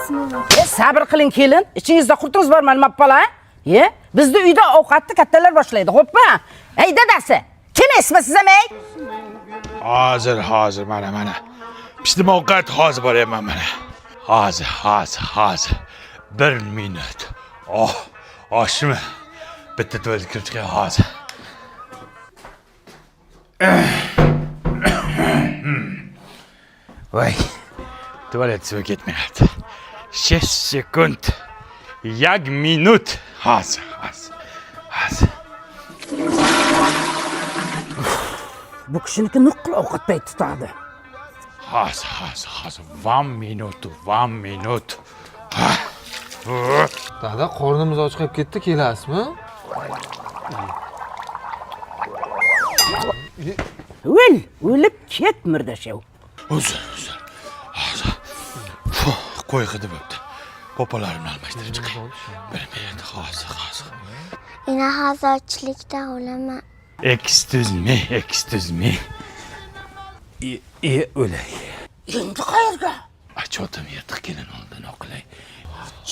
Bismillah. Sabr qiling kelin. Ichingizda qurtingiz bormi almapala? Bizda uyda ovqatni kattalar boshlaydi, xo'pmi? Ey dadasi, kim esmisiz amay? Hozir mana. Pishdim ovqat hozir boryapman mana. Hozir. 1 minut. Oshmi? Bitta tuvalet kirib chiqay hozir. Voy. Tuvalet suvi ketmayapti. 6 sekund. 1 minut. Hozir. Bu kishiniki nuqul ovqat payti tutadi. Hozir. 1 minut. Dada, qornimiz och qolib ketdi, kelasizmi? O'lib ket murdashav. Uzr. Hozir. Qo'y hidi bo'pti. Popolarimni almashtirib chiqay. 1 minut hozir. Ina hozirchilikda o'laman. Excuse me. O'lay. Endi qayerga? Chotim yirtiq kelin oldin o'qilay.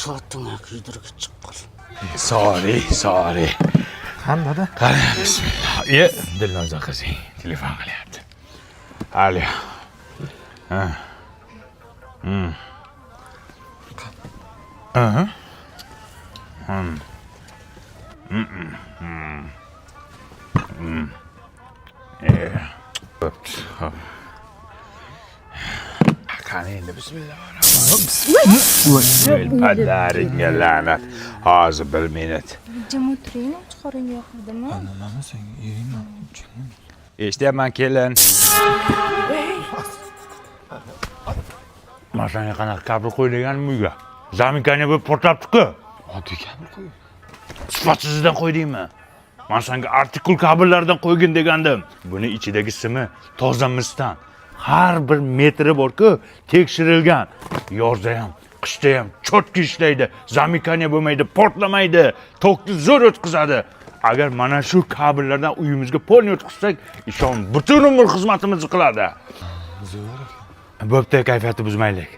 Chotimga kuydirib chiqqan. Sorry. Qani dada? Qani, bismillah. Dilnoza qizing telefon qilyapti. Alo. Qani endi bismillahirrohmanirrohim. Padaringga la'nat. Hozir 1 minut. Jim o'tiring, chiqaring yoqdimi? Nima senga eringman? Eshityapman kelin. Masanga qanaqa kabel qo'yilgan uyga? Zaminkani bo'lib portlabdi-ku. Oddiy kabel qo'y. Sifatsizdan qo'ydingmi? Men senga artikul kabellardan qo'ygin degandim. Buni ichidagi simi toza misdan. Har bir metri bor-ku, tekshirilgan. Yozda ham, qishda ham cho'tki ishlaydi. Zaminkani bo'lmaydi, portlamaydi, tokni zo'r o'tkazadi. Agar mana shu kabellardan uyimizga polni o'tkazsak, ishon butun umr xizmatimizni qiladi. Bo'pti, kayfiyatni buzmaylik.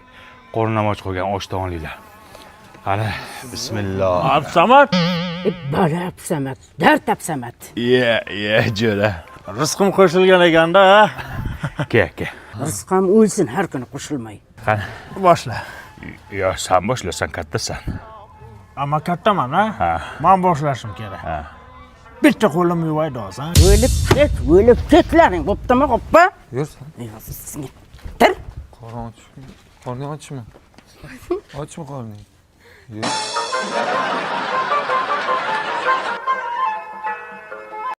Qornim och qolgan oshdan olinglar. Qani, bismillah. Absamat. Bala absamat, dard absamat. Jo'ra. Rizqim qo'shilgan ekanda. Ke. Rizq ham o'lsin har kuni qo'shilmay. Qani, Boshla. sen boshlasan, kattasan. Ammo kattaman, ha? Men boshlashim kerak. Bitta qo'lim yuvaydi hozir. O'lib ketlaring, bo'ptimi, xo'pmi? Yursan. Sizga. Tir. Qorning ochmi? Ochmi qorning? Yur.